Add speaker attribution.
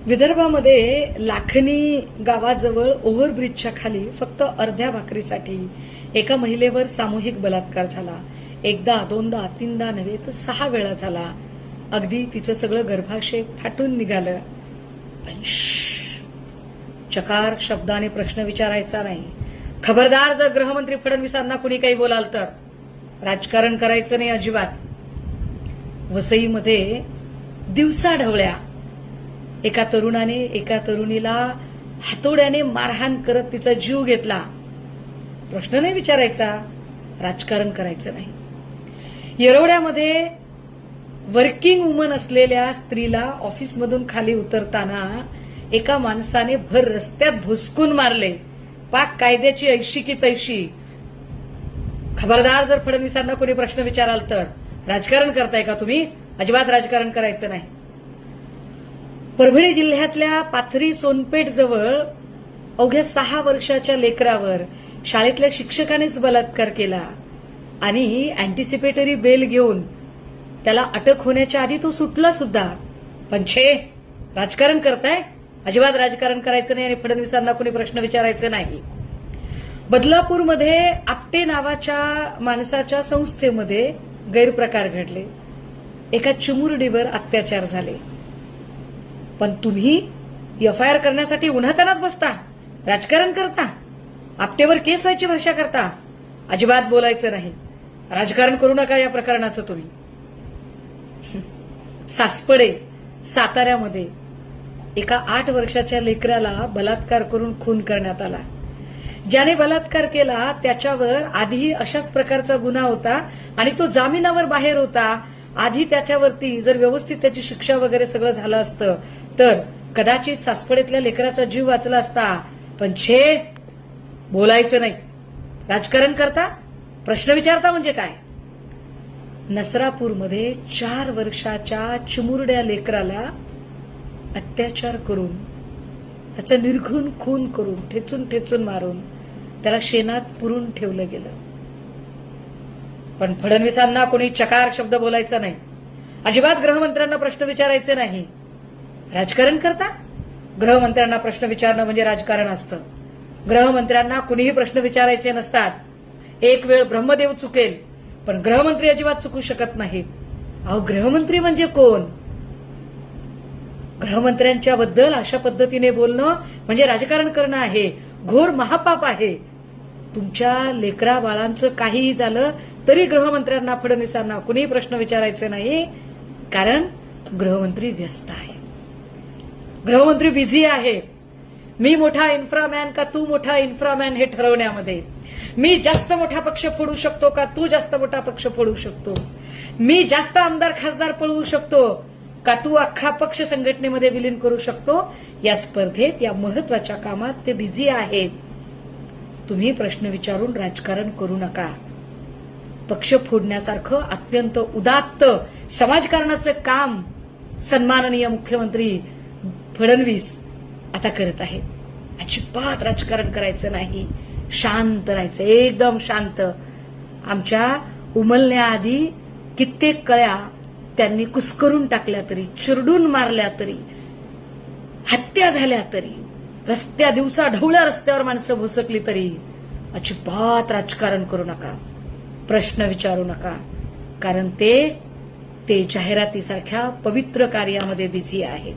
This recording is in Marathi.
Speaker 1: विदर्भामध्ये लाखनी गावाजवळ ओव्हरब्रिजच्या खाली फक्त अर्ध्या भाकरीसाठी एका महिलेवर सामूहिक बलात्कार झाला. एकदा, दोनदा, तीनदा नव्हे तर 6 वेळा झाला. अगदी तिचं सगळं गर्भाशय फाटून निघालं. पण चकार शब्दाने प्रश्न विचारायचा नाही. खबरदार, जर गृहमंत्री फडणवीसांना कुणी काही बोलाल तर राजकारण करायचं नाही अजिबात. वसईमध्ये दिवसाढवळ्या एका तरुणाने एका तरुणीला हातोड्याने मारहाण करत तिचा जीव घेतला. प्रश्न नाही विचारायचा, राजकारण करायचं नाही. येरवड्यामध्ये वर्किंग वुमन असलेल्या स्त्रीला ऑफिसमधून खाली उतरताना एका माणसाने भर रस्त्यात भुसकून मारले. पाक कायद्याची ऐशी की तैशी. खबरदार, जर फडणवीसांना कोणी प्रश्न विचाराल तर राजकारण करताय का तुम्ही? अजिबात राजकारण करायचं नाही. परभणी जिल्ह्यातल्या पाथरी सोनपेठ जवळ अवघ्या 6 वर्षाच्या लेकरावर शाळेतल्या शिक्षकानेच बलात्कार केला आणि अँटिसिपेटरी बेल घेऊन त्याला अटक होण्याच्या आधी तो सुटला सुद्धा. पण राजकारण करताय? अजिबात राजकारण करायचं नाही आणि फडणवीसांना कोणी प्रश्न विचारायचे नाही. बदलापूरमध्ये आपटे नावाच्या माणसाच्या संस्थेमध्ये गैरप्रकार घडले. एका चिमुरडीवर अत्याचार झाले. पण तुम्ही एफआयआर करण्यासाठी उन्हातान्हात बसता, राजकारण करता, आपटेवर केस व्हायची भाषा करता. अजिबात बोलायचं नाही. राजकारण करू नका या प्रकरणाचं तुम्ही. सासपडे साताऱ्यामध्ये एका 8 वर्षाच्या लेकराला बलात्कार करून खून करण्यात आला. ज्याने बलात्कार केला त्याच्यावर आधी अशाच प्रकारचा गुन्हा होता आणि तो जामिनावर बाहेर होता. आधी त्याच्यावरती जर व्यवस्थित त्याची शिक्षा वगैरे सगळं झालं असतं तर कदाचित सासपडेतल्या लेकराचा जीव वाचला असता. पण बोलायचं नाही. राजकारण करता, प्रश्न विचारता म्हणजे काय? नसरापूरमध्ये 4 वर्षाच्या चिमुरड्या लेकराला अत्याचार करून त्याचा निर्घृण खून करून ठेचून ठेचून मारून त्याला शेणात पुरून ठेवलं गेलं. पण फडणवीसांना कोणी चकार शब्द बोलायचा नाही. अजिबात गृहमंत्र्यांना प्रश्न विचारायचे नाही. राजकारण करता? गृहमंत्र्यांना प्रश्न विचारणं म्हणजे राजकारण असतं. गृहमंत्र्यांना कुणीही प्रश्न विचारायचे नसतात. एक वेळ ब्रह्मदेव चुकेल पण गृहमंत्री अजिबात चुकू शकत नाहीत. अहो, गृहमंत्री म्हणजे कोण? गृहमंत्र्यांच्या बद्दल अशा पद्धतीने बोलणं म्हणजे राजकारण करणं आहे. घोर महापाप आहे. तुमच्या लेकरा बाळांचं काहीही झालं तरी गृहमंत्र्यांना फडणवीसांना कुणीही प्रश्न विचारायचे नाही. कारण गृहमंत्री व्यस्त आहे. गृहमंत्री बिझी आहे. मी मोठा इन्फ्रामॅन का तू मोठा इन्फ्रामॅन हे ठरवण्यामध्ये. मी जास्त मोठा पक्ष फोडू शकतो का तू जास्त मोठा पक्ष फोडू शकतो. मी जास्त आमदार खासदार पळवू शकतो का तू अख्खा पक्ष संघटनेमध्ये विलीन करू शकतो. या स्पर्धेत, या महत्वाच्या कामात ते बिझी आहेत. तुम्ही प्रश्न विचारून राजकारण करू नका. पक्ष फोडण्यासारखं अत्यंत उदात्त समाजकारणाचं काम सन्माननीय मुख्यमंत्री फडणवीस आता करत आहेत. अजिबात राजकारण करायचं नाही. शांत राहायचं, एकदम शांत. आमच्या उमलण्याआधी कित्येक कळ्या त्यांनी कुस्करून टाकल्या तरी, चिरडून मारल्या तरी, हत्या झाल्या तरी, दिवसा ढवळ्या रस्त्यावर माणसं भुसकली तरी अजिबात राजकारण करू नका. प्रश्न विचारू नका. कारण ते जाहिरातीसारख्या पवित्र कार्यामध्ये बिझी आहेत.